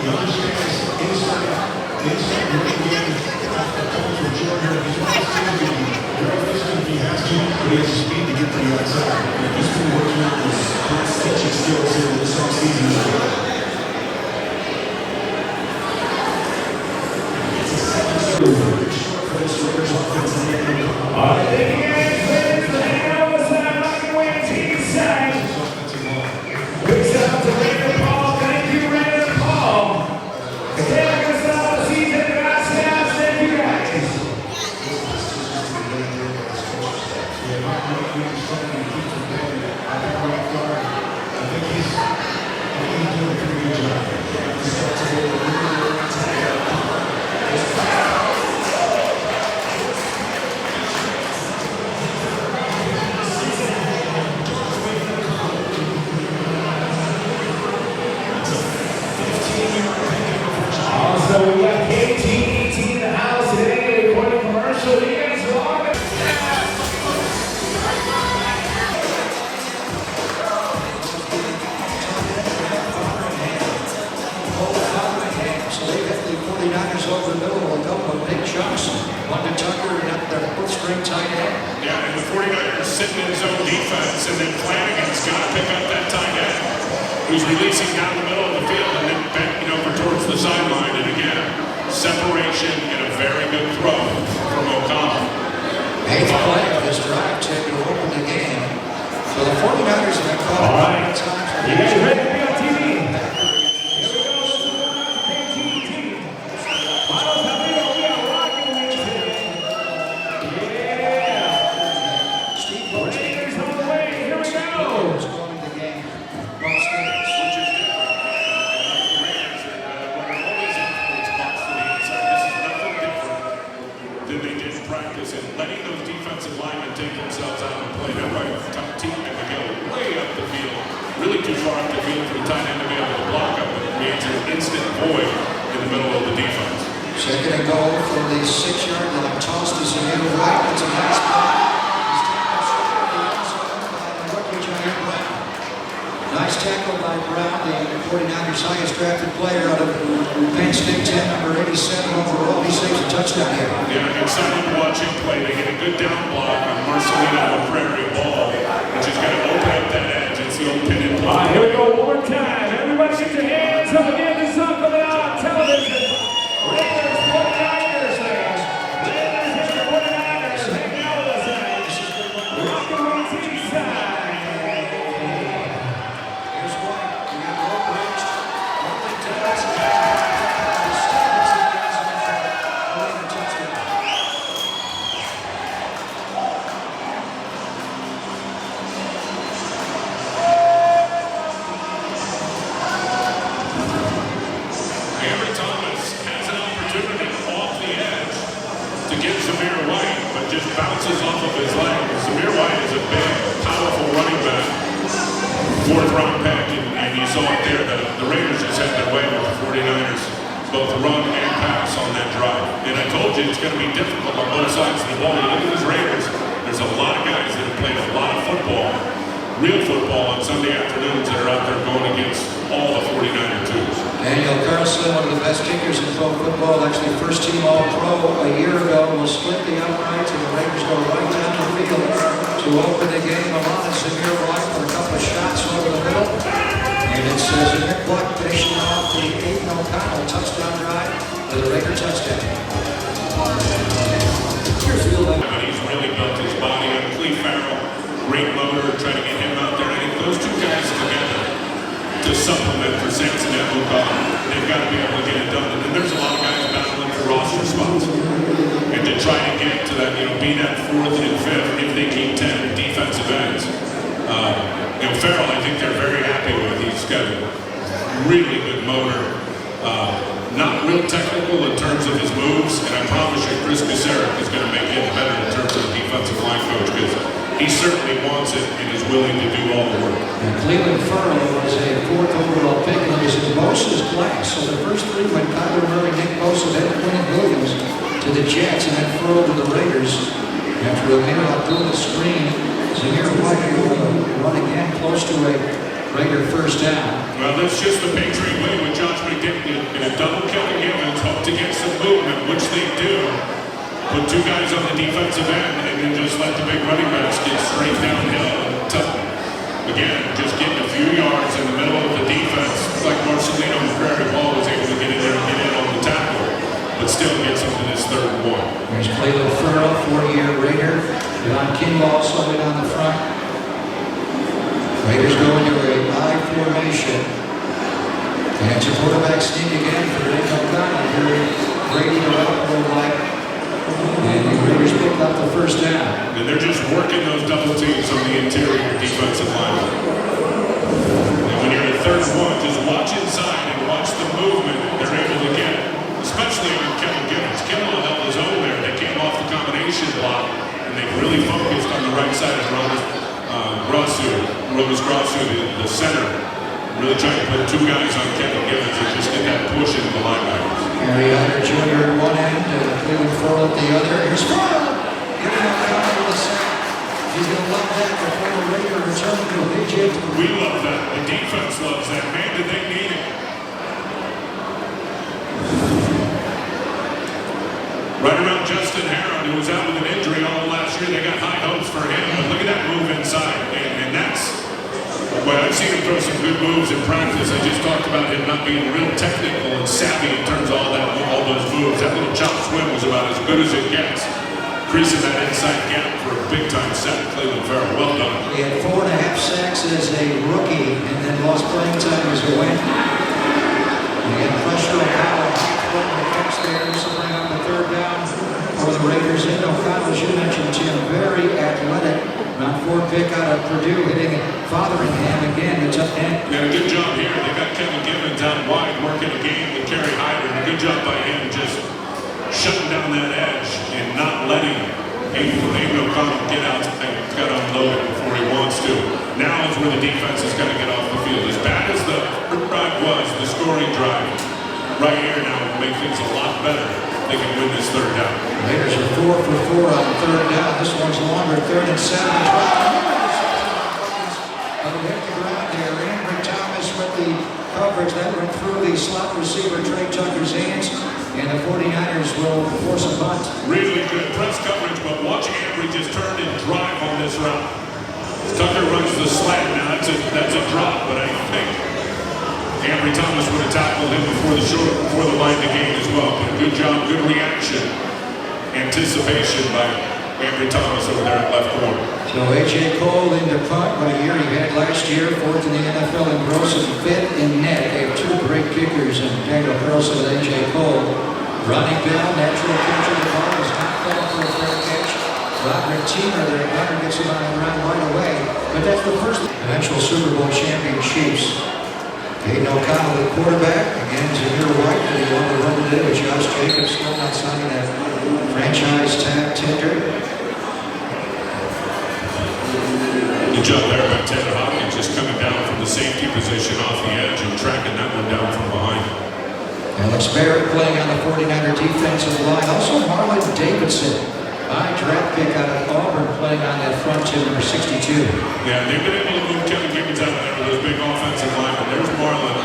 He has the speed to get to the outside. He's been working on his pass-catching skills here this offseason as well. It's a second short for this Raiders offense. All right, thank you guys. Raiders for hanging out with us tonight. Rocking away on team side. Big shout out to Raider Paul. Thank you, Raider Paul. Stay with us all the season. Gracias. Thank you guys. Also, we got KTET in the house today, recording commercial. You guys are on it. So they got the 49ers over the middle with a couple of big shots. One to Tucker and up their foot-string tight end. Yeah, and the 49ers sitting in his own defense, and then Flanagan's got to pick up that tight end who's releasing down the middle of the field and then backing over towards the sideline. And again, separation and a very good throw from O'Connell. Eighth play of this drive to open the game. So the 49ers have been caught All right. times. You guys ready to be on TV? Here we go. KTET. Vamos amigos, we are rocking with you today. Yeah. Steve Raiders on the way. Here we go. is going to the game. Most games. Which is different. The Raiders are always influenced box to the inside. This is nothing different than they did in practice, and letting those defensive linemen take themselves out and play that right. Top team and they go way up the field, really too far up the field for the tight end to be able to block up. It creates an instant void in the middle of the defense. Second and goal from the 6-yard line. Toss to Samir White. It's a nice play. He's tackled short of the end zone by the rookie Jair Brown. Nice tackle by Brown, the 49ers highest drafted player out of Penn State, 10, number 87 overall. He saves a touchdown here. Yeah, excited to watch him play. They get a good down block on Marcelino Prairie ball, which is going to open up that edge. It's the old pin and All right, play. here we go. One more time. Everybody get your hands up again. This is coming out on television. Raiders, 49ers, guys. Raiders and the 49ers hanging out with us tonight. Rocking with team side. Here's White. We got rope bridge. Only to us. Every Thomas has an opportunity off the edge to get Zamir White, but just bounces off of his leg. Zamir White is a big, powerful running back. Fourth round pick, and you saw it there. The Raiders just had their way with the 49ers, both run and pass on that drive. And I told you it's going to be difficult on both sides of the ball. You look at these Raiders, there's a lot of guys that have played a lot of football, real football on Sunday afternoons that are out there going against all the 49er twos. Daniel Carlson, one of the best kickers in pro football, actually first team All-Pro a year ago, will split the uprights and the Raiders go right down the field to open the game. Alon and Samir White for a couple of shots over the middle. And it's Samir White finishing off the Aidan O'Connell touchdown drive with a Raider touchdown. Here's the But he's really built his body up. Cleve Farrell, great motor, trying to get him out there. I think those two guys together to supplement for Sampson and O'Connell, they've got to be able to get it done. And then there's a lot of guys battling for roster spots. And to try to get to that, be that fourth and fifth, if they keep 10 defensive ends. Farrell, I think they're very happy with. He's got a really good motor. Not real technical in terms of his moves, and I promise you, Chris Kucera is going to make him better in terms of the defensive line coach, because he certainly wants it and is willing to do all the work. And Cleveland Farrell was a fourth overall pick, and he was in Bosa's class. So the first three went Kyler Murray, Nick Bosa, then Quinn Williams to the Jets, and then Farrell to the Raiders. After a minute out doing the screen, Zamir White will run again close to a Raider first down. Well, that's just the Patriot way with Josh McDaniels. on the defensive end and then just let the big running backs get straight downhill and again, just getting a few yards in the middle of the defense, like Marcelino and Prairie Paul was able to get in there and get in on the tackle, but still gets him to this 3rd and 1. There's Clayton Farrell, 4-year Raider. John Kinlaw slowing on the front. Raiders go into a I formation. And it's a quarterback sneak again for Aidan O'Connell. Here, Brady Garoppolo like. And the Raiders pick up the 1st down. And they're just working those double teams on the interior defensive line. And when you're at 3rd and 1, just watch inside and watch the movement they're able to get, especially on Kevin Gibbons. Kimmel held his own there. They came off the combination block, and they really focused on the right side of Romas Grasu, the center. Really trying to put 2 guys on Kevin Gibbons and just get that push into the linebackers. Gary Hunter Jr. at one end, Cleveland Farrell at the other. Here's Farrell! Giving O'Connell with a sack. He's going to love that before the Raider return to Egypt. We love that. The defense loves that. Man, did they need it. Right around Justin Herron, who was out with an injury all last year. They got high hopes for him, but look at that move inside. And that's, well, I've seen him throw some good moves in practice. I just talked about him not being real technical and savvy in terms of all those moves. That little chop swim was about as good as it gets. Creasing that inside gap for a big-time sack. Clayton Farrell, well done. He had 4.5 sacks as a rookie and then lost playing time as a win. Again, pressure on Howell. Floating the catch there. This will bring up the 3rd down for the Raiders. And O'Connell, as you mentioned, Tim, very athletic. Round 4 pick out of Purdue, hitting Fotheringham again. The tough end. Yeah, good job here. They got Kevin Gibbons out wide, working a game with Kerry Hyder. Good job by him, just shutting down that edge and not letting Aidan O'Connell get out and got unloaded before he wants to. Now is where the defense is going to get off the field. As bad as the drive was, the scoring drive, right here now will make things a lot better. They can win this 3rd down. Raiders are 4 for 4 on 3rd down. This one's longer, 3rd and 7. But we hit the ground there. Ambry Thomas with the coverage that went through the slot receiver Trey Tucker's hands. And the 49ers will force a punt. Really good press coverage, but watch Ambry just turn and drive on this route. Tucker runs the slant. Now that's a drop, but I think Ambry Thomas would have tackled him before the line of the game as well. But good job, good reaction, anticipation by Ambry Thomas over there at left corner. So A.J. Cole in the punt, what a year he had last year, 4th in the NFL in gross and 5th in net. They have 2 great kickers, and Daniel Carlson and A.J. Cole. Ronnie Bell, natural catcher, the ball is not fell for a fair catch. Roderick Teamer, their runner, gets him on the ground right away. But that's the first eventual Super Bowl champion Chiefs. Aidan O'Connell, the quarterback. Again, Zamir White, the one to run today with Josh Jacobs, still not signing that franchise tag tender. Good job there by Taylor Hopkins, just coming down from the safety position off the edge and tracking that one down from behind. Alex Barrett playing on the 49er defensive line. Also Marlon Davidson, high draft pick out of Auburn, playing on that front two, number 62. Yeah, they've been able to move Kevin Gibbons out of there with those big offensive linemen. There's Marlon,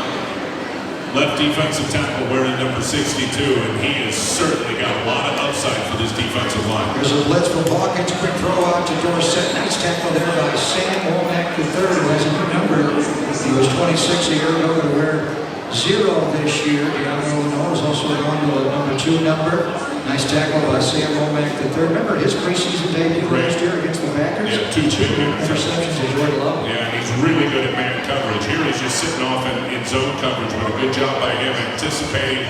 left defensive tackle wearing number 62, and he has certainly got a lot of upside for this defensive line. There's a blitz from Hawkins, quick throw out to Dorsett. Nice tackle there by Sam Womack III, who has a new number. He was 26 a year ago to wear 0 this year. DeAndre Lenore is also going to a number 2 number. Nice tackle by Sam Womack III. Remember his preseason debut last year against the Packers? Yeah, 2 interceptions to Jordan Love. Yeah, and he's really good at man coverage. Here he's just sitting off in zone coverage, but a good job by him anticipating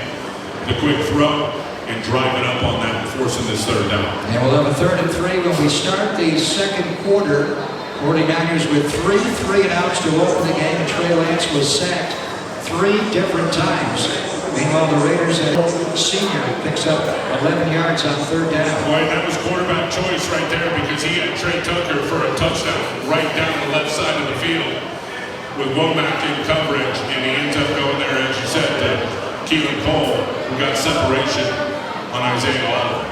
the quick throw and driving up on that and forcing this 3rd down. And we'll have a 3rd and 3 when we start the 2nd quarter. 49ers with 3 3-and-outs to open the game, and Trey Lance was sacked 3 different times. Meanwhile, the Raiders had senior picks up 11 yards on 3rd down. Boy, that was quarterback choice right there because he had Trey Tucker for a touchdown right down the left side of the field with Womack in coverage, and he ends up going there, as you said, to Keelan Cole, who got separation on Isaiah Oliver.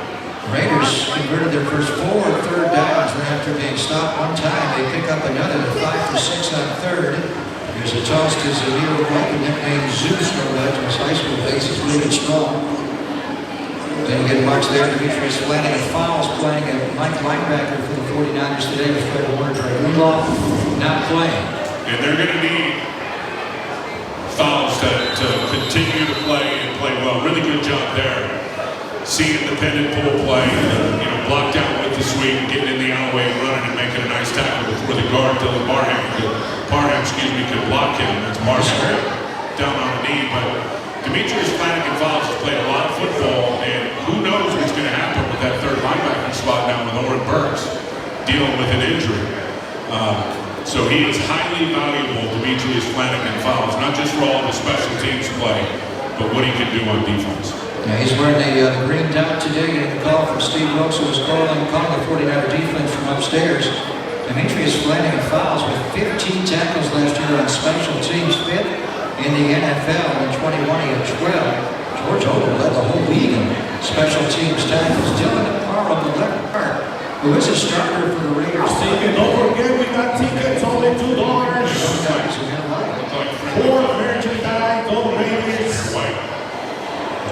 Raiders converted their first 4 3rd downs after being stopped one time. They pick up another 5 for 6 on 3rd. There's a toss to Zamir White, nicknamed Zeus from his high school days. He's really strong. Then you get Mark yards there. Demetrius Flanagan fouls playing at Mike linebacker for the 49ers today with Fred Warner. Rudolph not playing. And they're going to need fouls to continue to play and play well. Really good job there. Seeing independent pull play, blocked out with the sweep, getting in the alleyway and running and making a nice tackle before the guard, Dylan Parham could block him. That's Marshall down on the knee. But Demetrius Flanagan Fowles has played a lot of football, and who knows what's going to happen with that third linebacker spot now with Oren Burks dealing with an injury. So he is highly valuable, Demetrius Flanagan Fowles, not just for all the special teams play, but what he can do on defense. Yeah, he's wearing the green dot today, getting the call from Steve Wilkes, who was calling the 49er defense from upstairs. Demetrius Flanagan Fowles with 15 tackles last year on special teams, fifth in the NFL in 21 of 12. George Odom led the whole league in special teams tackles. Dylan Parham on the left part, who is a starter for the Raiders. Don't forget, we got tickets only $2. Some guys are going to like it. 4 merchandise, go Raiders.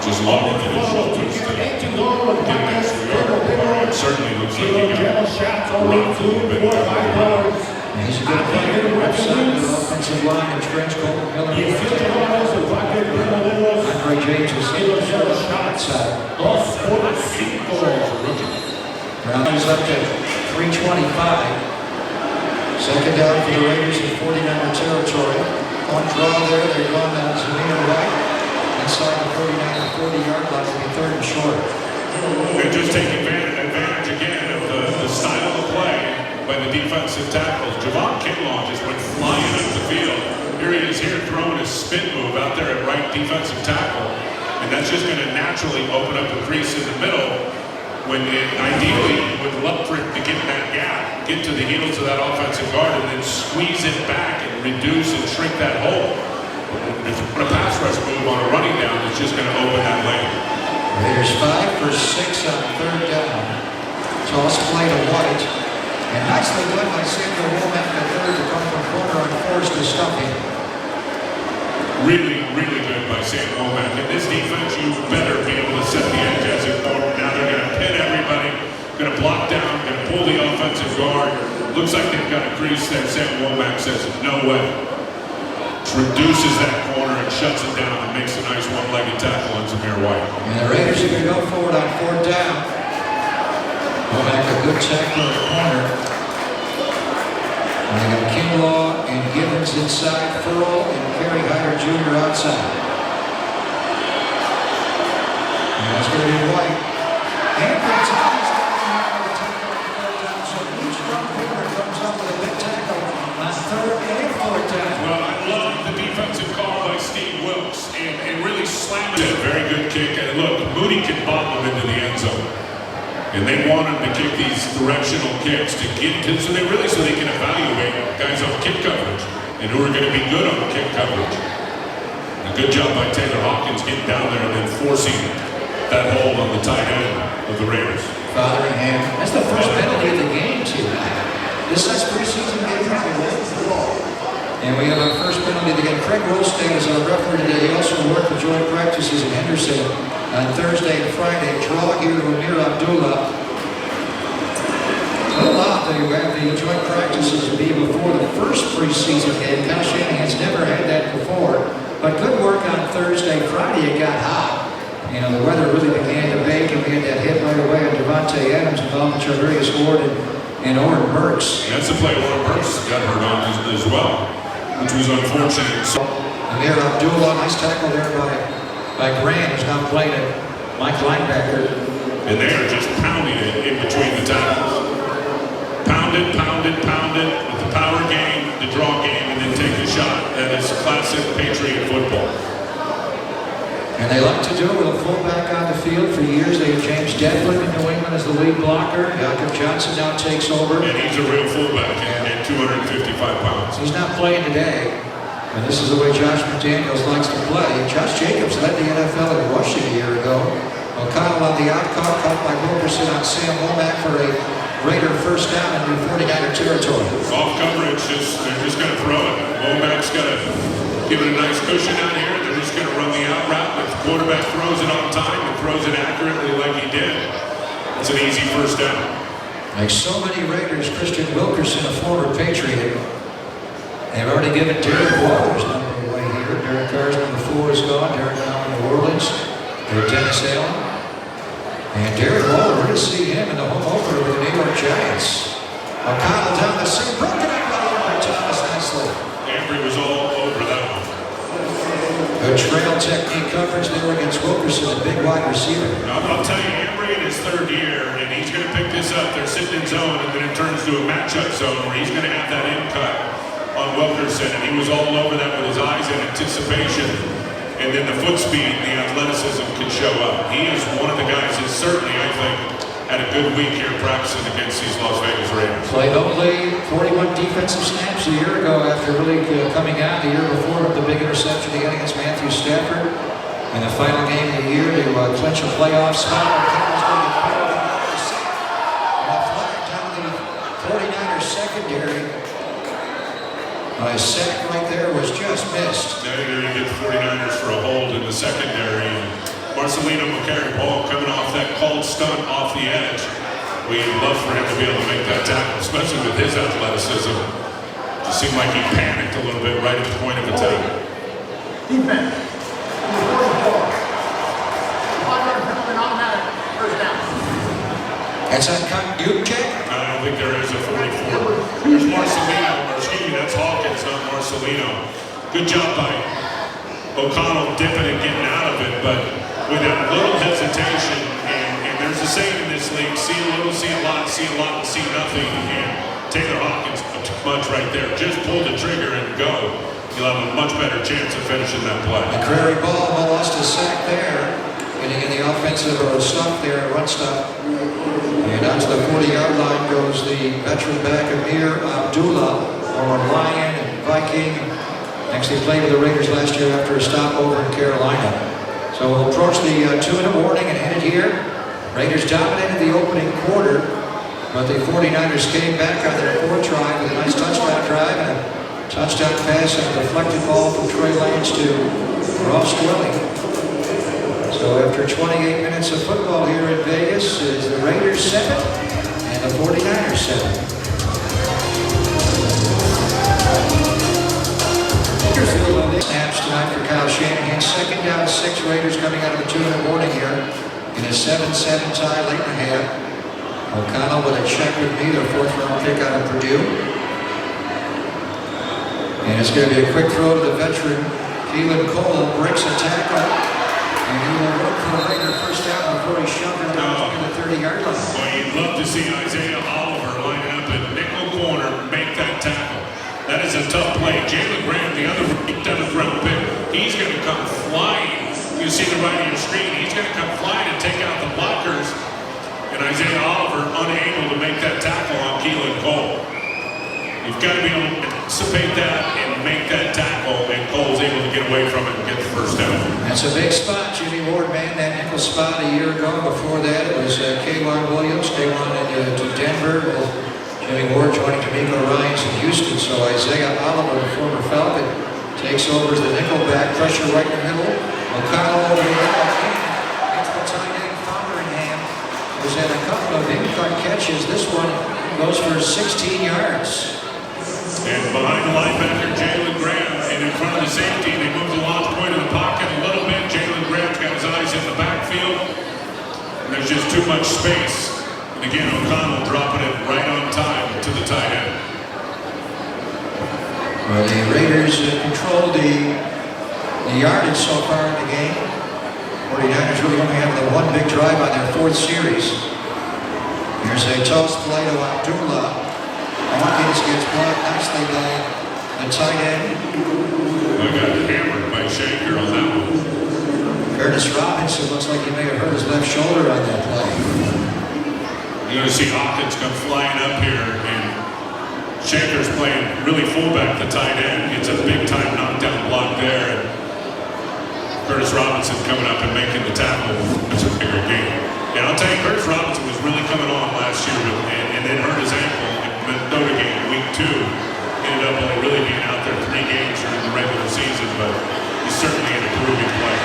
Just love it for the show. It certainly looks like he got shots only $2 for $5. He's a good player. Left side of the offensive line in trench coat. Miller. Andre James is in the shot side. Rounds up to 325. Second down for the Raiders in 49er territory. On draw there, they're going down Zamir White. Inside the 49er 40-yard line will be third and short. They're just taking advantage again of the style of play by the defensive tackles. Javon Kinlaw just went flying up the field. Here he is here throwing a spin move out there at right defensive tackle. And that's just going to naturally open up a crease in the middle when ideally you would love for it to get in that gap, get to the heels of that offensive guard and then squeeze it back and reduce and shrink that hole. If you put a pass rush move on a running down, it's just going to open that lane. Raiders 5 for 6 on third down. Toss play to White. And nicely done by Samuel Womack at third to come from corner on fours to stuff him. Really, really good by Sam Womack. In this defense, you better be able to set the edge as important. Now they're going to pin everybody, going to block down, going to pull the offensive guard. Looks like they've got a crease there. Sam Womack says, no way. Reduces that corner and shuts it down and makes a nice one-legged tackle on Zamir White. And the Raiders are going to go forward on fourth down. Womack a good tackle at the corner. And they got Kinlaw and Gibbons inside, Furl and Kerry Hyder Jr. outside. And that's going to be White. And that's a nice tackle. So each front corner comes up with a big tackle on third and fourth down. Well, I love the defensive call by Steve Wilkes and really slammed it. Very good kick. And look, Moody can bobble him into the end zone. And they want him to kick these directional kicks to get to, so they can evaluate guys on kick coverage and who are going to be good on kick coverage. A good job by Taylor Hawkins getting down there and then forcing that hold on the tight end of the Raiders. Fathering him. That's the first penalty of the game, too. This is preseason game. And we have our first penalty of the game. Craig Rolstad is our referee today. He also worked with joint practices in Henderson on Thursday and Friday. Draw here to Amir Abdullah. A little odd that you have the joint practices be before the first preseason game. Kyle Shanahan's never had that before. But good work on Thursday. Friday it got hot. You know, the weather really began to bake, and we had that hit right away on Devontae Adams involving Charvarius Ward and Oren Burks. That's the play Oren Burks got hurt on as well, which was unfortunate. Amir Abdullah, nice tackle there by Grant, who's now playing at Mike linebacker. And they are just pounding it in between the tackles. Pound it, pound it, pound it with the power game, the draw game, and then take a shot. That is classic Patriot football. And they like to do it with a fullback on the field. For years, they had James Devlin in New England as the lead blocker. Jakob Johnson now takes over. And he's a real fullback at 255 pounds. He's not playing today. And this is the way Josh McDaniels likes to play. Josh Jacobs led the NFL in rushing a year ago. O'Connell on the out caught by Wilkerson on Sam Womack for a Raider first down in the 49er territory. Off coverage, they're just going to throw it. Womack's got to give it a nice cushion out here. They're just going to run the out route with quarterback. quarterback throws it on time and throws it accurately like he did, it's an easy first down. Like so many Raiders, Christian Wilkerson, a former Patriot, they've already given Derek Waller's number away here. Derek Carr's number 4 is gone. Derek now in New Orleans. They're Dennis Allen. And Derek Waller, we're going to see him in the home opener with the New York Giants. O'Connell down the seam, broken up by Thomas nicely. Embry was all over that one. Good trail technique coverage there against Wilkerson, a big wide receiver. I'll tell you, Embry in his third year, and he's going to pick this up. They're sitting in zone, and then it turns to a matchup zone where he's going to have that in cut on Wilkerson, and he was all over that with his eyes in anticipation. And then the foot speed, the athleticism can show up. He is one of the guys that certainly, I think, had a good week here practicing against these Las Vegas Raiders. Played only 41 defensive snaps a year ago after really coming out the year before with the big interception he had against Matthew Stafford. In the final game of the year to clinch a playoff spot. And a flag down the 49ers secondary. A sack right there was just missed. Now you're going to get the 49ers for a hold in the secondary. Marcelino will carry the ball coming off that called stunt off the edge. We'd love for him to be able to make that tackle, especially with his athleticism. It seemed like he panicked a little bit right at the point of attack. Defense. First down. That's on you check? I don't think there is a 44. There's Marcelino, or excuse me, that's Hawkins, not Marcelino. Good job by O'Connell dipping and getting out of it, but with a little hesitation, and there's a saying in this league, see a little, see a lot, and see nothing. And Taylor Hawkins, too much right there. Just pull the trigger and go. You'll have a much better chance of finishing that play. McCrary ball lost a sack there. Getting in the offensive stop there, run stop. And out to the 40-yard line goes the veteran back Amir Abdullah, former Lion and Viking. Actually played with the Raiders last year after a stopover in Carolina. So we'll approach the 2-minute warning and headed here. Raiders dominated the opening quarter, but the 49ers came back on their 4th drive with a nice touchdown drive and a touchdown pass and a deflected ball from Trey Lance to Ross Dwelling. So after 28 minutes of football here in Vegas, is the Raiders 7 and the 49ers 7. Snaps tonight for Kyle Shanahan. 2nd down, 6 Raiders coming out of a 2-minute warning here in a 7-7 tie late in the half. O'Connell with a check with me, their 4th-round pick out of Purdue. And it's going to be a quick throw to the veteran. Keelan Cole breaks a tackle. And he will work for a Raider first down before he shoved it out to the 30-yard line. Well, you'd love to see Isaiah Oliver lining up at nickel corner, make that tackle. That is a tough play. Jalen Graham, the other 7th-round pick, he's going to come flying. You see the right of your screen. He's going to come flying and take out the blockers. And Isaiah Oliver unable to make that tackle on Keelan Cole. You've got to be able to anticipate that and make that tackle, and Cole's able to get away from it and get the first down. That's a big spot. Jimmy Ward manned that nickel spot a year ago. Before that, it was K'Wan Williams. K'Wan to Denver. Jimmy Ward joining D'Amico Ryans in Houston. So Isaiah Oliver, the former Falcon, takes over as the nickel back. Pressure right in the middle. O'Connell over the middle. Gets the tight end Fotheringham, who's had a couple of in-cut catches. This one goes for 16 yards. And behind the linebacker, Jalen Graham, and in front of the safety, they move the launch point of the pocket a little bit. Jalen Graham's got his eyes in the backfield, and there's just too much space. And again, O'Connell dropping it right on time to the tight end. Well, the Raiders control the yardage so far in the game. 49ers really only have the one big drive on their 4th series. Here's a toss play to Abdullah. Hawkins gets blocked nicely by the tight end. I got hammered by Shaker on that one. Curtis Robinson looks like he may have hurt his left shoulder on that play. You're going to see Hawkins come flying up here, and Shaker's playing really fullback, the tight end. It's a big-time knockdown block there. And Curtis Robinson coming up and making the tackle. It's a bigger game. And I'll tell you, Curtis Robinson was really coming on last year and then hurt his ankle. Minnesota game, week 2, ended up only really being out there 3 games during the regular season, but he's certainly an improving player.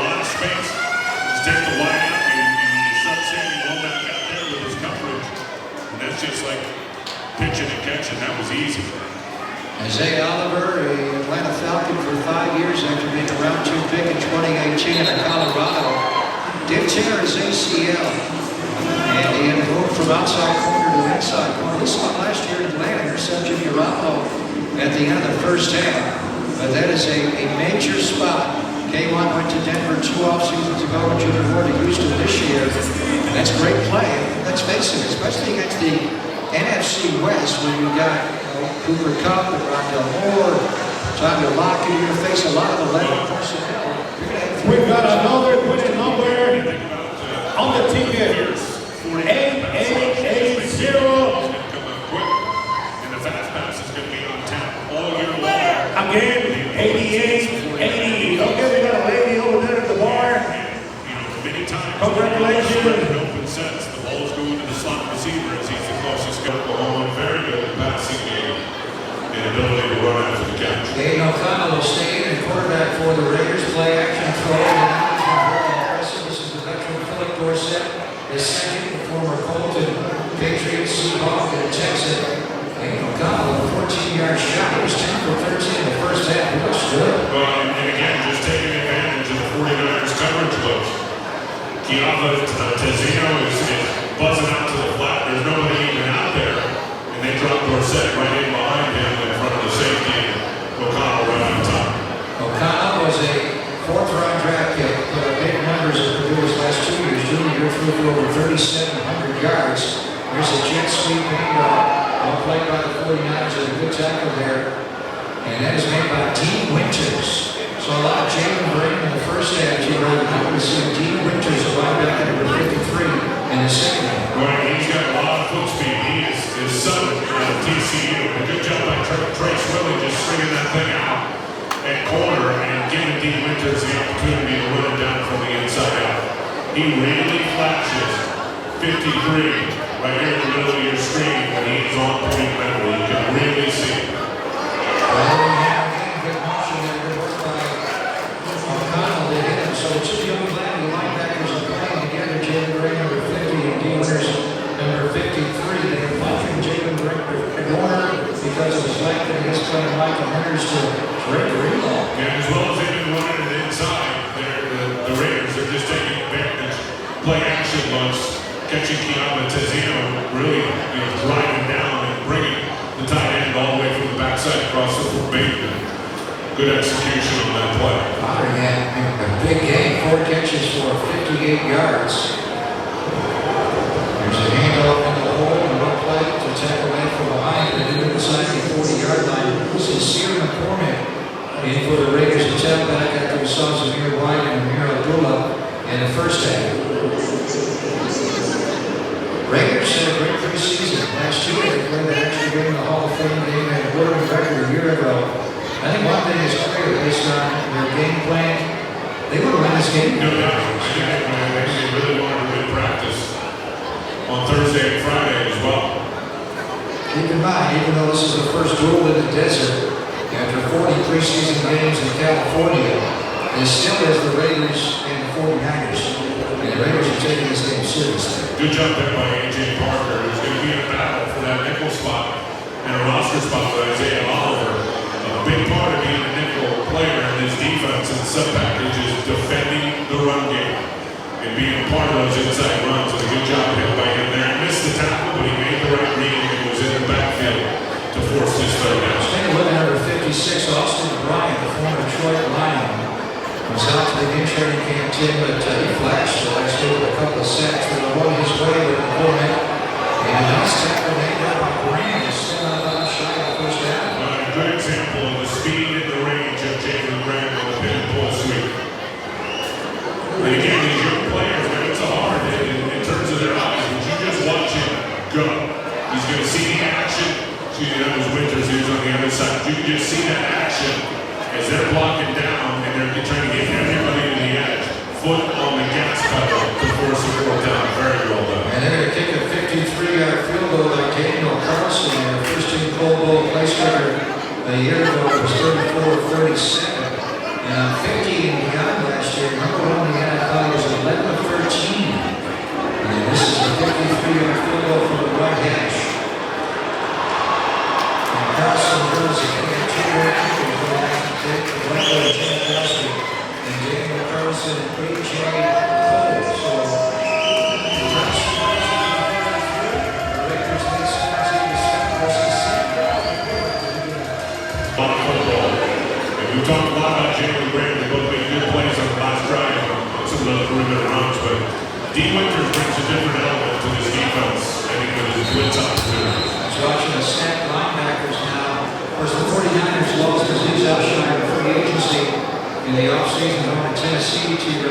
lot of space. Just take the wide out, you start sending one back out there with his coverage. And that's just like pitching and catching. That was easy. Isaiah Oliver, a Atlanta Falcon for 5 years after being a round 2 pick in 2018 in Colorado, did tear his ACL. And he had to go from outside corner to inside corner. This one last year in Atlanta intercepted Geronimo at the end of the first half. But that is a major spot. K1 went to Denver 2 off seasons ago and Junior Ward to Houston this year. And that's great play. Let's face it, especially against the NFC West when you've got Cooper Kupp and Rondell Moore, trying to lock in your face a lot of 11 personnel. We've got another winning number on the ticket. 8880. He's going to come up quick. And the fast pass is going to be on tap all year long. Again, 8880. Okay, we got a lady over there at the bar. Many times. Congratulations. Open sets. The ball's going to the slot receiver as he's the closest guy. Oklahoma, very good passing game and ability to run after the catch. Aidan O'Connell will stay in quarterback for the Raiders. Play action throw. This is the veteran Philip Dorsett, the second, the former Colton Patriots, Seahawk, and Texan. Aidan O'Connell, a 14-yard shot. He was 10 for 13 in the first half. He looks good. Well, and again, just taking advantage of the 49ers coverage looks. Kiava Tezino is buzzing out to the flat. There's nobody even out there. And they drop Dorsett right in behind him in front of the safety. O'Connell right on top. O'Connell was a 4th-round draft pick, put up big numbers in Purdue his last 2 years. Junior year threw for over 3,700 yards. There's a jet sweep handoff. Well played by the 49ers and a good tackle there. And that is made by Dean Winters. So a lot of Jalen Brayton in the first half. You were happy to see Dean Winters, a linebacker number 53, in the second half. Well, he's got a lot of foot speed. He is his son out of TCU. A good job by Trace Willie just swinging that thing out at corner and giving Dean Winters the opportunity to run it down from the inside out. He really flashes 53 right here in the middle of your screen when he's on point level. You can really see it. Good motion there, good work by O'Connell to hit him. So the two young linebackers are playing together. Jalen Gray, number 50, and Dean Winters, number 53. They are watching Jalen Warner because of his length, and he's playing Michael Hunters to break the reload. Yeah, as well as they've been running it inside, the Raiders are just taking advantage. Play action bunch, catching Kiava Tezino, really driving down and bringing the tight end all the way from the backside across the pavement. Good execution on that play. Potter had a big game, 4 catches for 58 yards. There's a handoff into the hole and one play to tackle man from behind and into inside the 40-yard line. This is Sear McCormick in for the Raiders to tell back after we saw Zamir White and Amir Abdullah in the first half. Raiders had a great preseason. Last year they played an extra game in the Hall of Fame game and a winning record a year ago. I think one thing is clear based on their game plan. They would win this game. No doubt. I think they really wanted to win practice on Thursday and Friday as well. Keep in mind, even though this is the first duel in the desert, after 40 preseason games in California, it still is the Raiders and the 49ers. And the Raiders are taking this game seriously. Good job there by A.J. Parker. There's going to be a battle for that nickel spot and a roster spot with Isaiah Oliver. A big part of being a nickel player in this defense and sub-package is defending the run game and being a part of those inside runs. And a good job hit by him there. He missed the tackle, but he made the right read and was in the backfield to force this third down. Staying with number 56, Austin Bryant, the former Detroit Lion, was out to the game training camp, Tim, but he flashed last week with a couple of sacks that were going his way with the format. And a nice tackle made up by Graham, is still not out shy of the first down. A good example of the speed and the range of Jalen Graham on the pin and pull sweep. And again, these young players, man, it's hard in terms of their eyes. But you just watch him go. He's going to see the action. That was Winters, he was on the other side. You can just see that action as they're blocking down and they're trying to get everybody to the edge. Foot on the gas pedal to force the fourth down. Very well done. And they're going to kick a 53-yard field goal like Daniel Carlson, their first-team Pro Bowl place kicker a year ago was 34-37. And on 50 and beyond last year, number 1 some other perimeter runs, but D. Winters brings a different element to this defense, I think, with his blitz opportunities. I was watching the stacked linebackers now. Of course, the 49ers lost Aziz Alshire in free agency in the offseason going to Tennessee to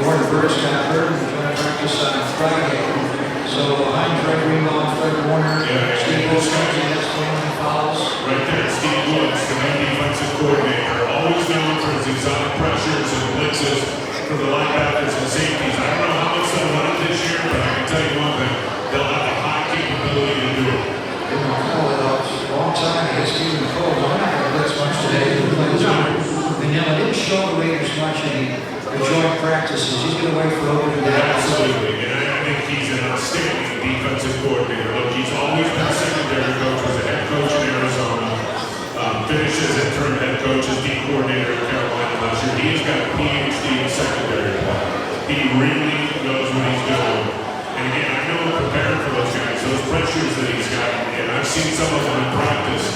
Warren Burks got hurt and joined practice on Friday. So behind Fred Greenlaw, Fred Warner, Steve Wilson, has 21 fouls. Right there, Steve Woods, the new defensive coordinator, always known for his exotic pressures and blitzes for the linebackers and safeties. I don't know how much they'll run it this year, but I can tell you one thing, they'll have a high capability to do it. Aidan O'Connell, a long time against Stephen Cole. I'm not going to blitz much today. And now I didn't show the Raiders much in the joint practices. He's going to wait for opening day. Absolutely, and I think he's an outstanding defensive coordinator. Look, he's always been a secondary coach, was a head coach in Arizona, finished as interim head coach, as D coordinator in Carolina last year. He's got a PhD in secondary play. He really knows what he's doing. And again, I know I'm prepared for those guys, those pressures that he's got, and I've seen some of them in practice.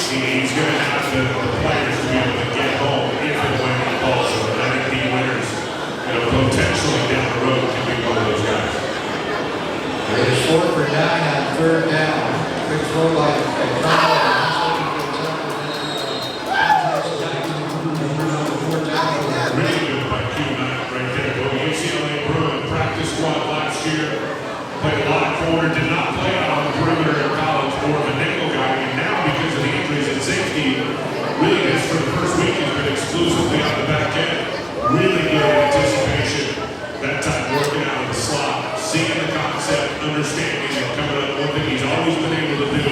He's going to have the players to be able to get home if and when he calls them. And I think D. Winters, potentially down the road, can be one of those guys. Raiders 4 for 9 on third down. Quick throw by O'Connell. Really good by Q9 right there. Go UCLA Bruin, practice squad last year. Played a lot of corner, did not play out on the perimeter in college, more of a nickel guy. And now, because of the injuries at safety, really is for the first week has been exclusively on the back end. Really good anticipation. That time working out of the slot, seeing the concept, understanding and coming up. One thing he's always been able to do,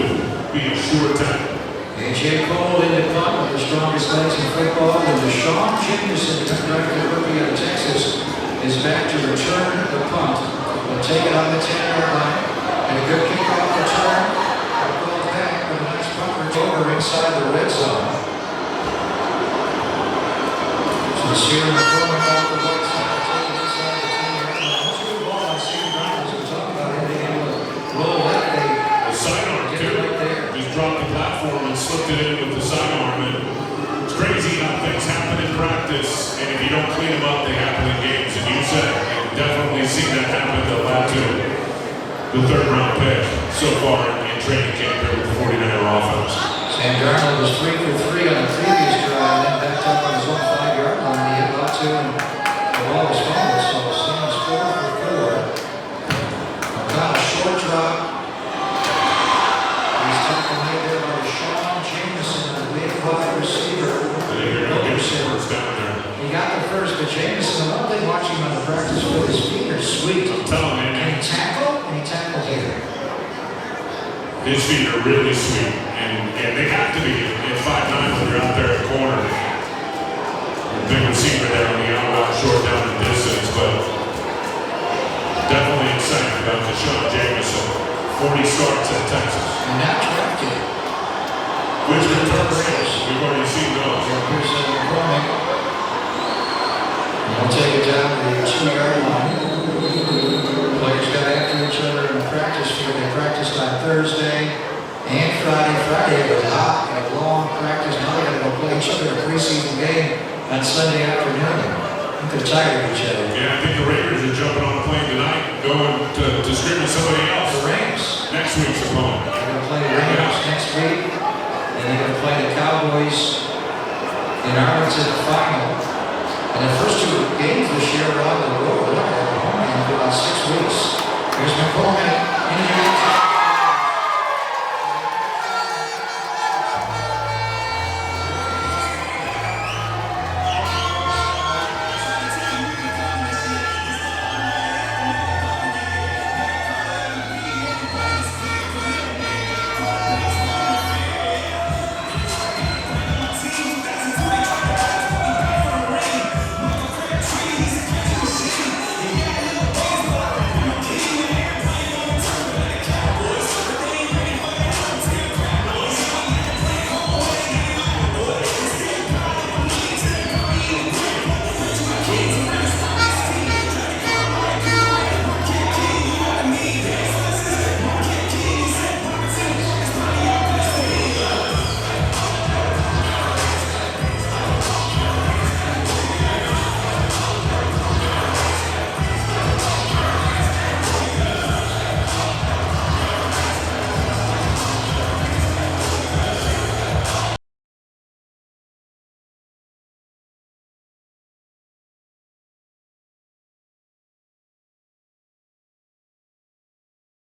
be a sure time. A.J. Cole in the punt with the strongest legs in football. And Deshaun Jacobson, the conductor rookie out of Texas, is back to return the punt. He'll take it on the 10-yard line. And a good kickoff return. It goes back with a nice punt return inside the red zone. So the Sierra McCormick off the right side, taking inside the 10-yard line. That's a good ball on Steve Rogers. We talk about him being able to roll left. The sidearm, too. Right there. Just dropped the platform and slipped it in with the sidearm. And it's crazy how things happen in practice, and if you don't clean them up, they happen in games. And you said, I've definitely seen that happen to the third-round pick so far in training camp here with the 49er offense. Sam Darnold was 3 for 3 on the previous drive, and then backed up on his own 5-yard line. He hit about 2, and the ball was fumbled. So Sam's 4 for 4. O'Connell, short drop. He's taken away there by Deshaun Jameson, the big wide receiver. First down there. He got the first, but Jameson, the one thing watching him on the practice field, his feet are sweet. I'm telling you, Can he tackle? And he tackles here. his feet are really sweet, and they have to be at 5'9" when you're out there at corner. Big receiver there on the out, short down the distance, but definitely excited about Deshaun Jameson. 40 starts at Texas. And now drafted. Which returns, we've already seen those. Here's McCormick. And he'll take it down to the 2-yard line. Players got after each other in the practice field. They practiced on Thursday and Friday. Friday it was hot and a long practice. Now they got to go play each other a preseason game on Sunday afternoon. They're tired of each other. Yeah, I think the Raiders are jumping on a plane tonight, going to scrimmage somebody else. The Rams. Next week's opponent. They're going to play the Rams next week. And they're going to play the Cowboys in Arlington final. And the first 2 games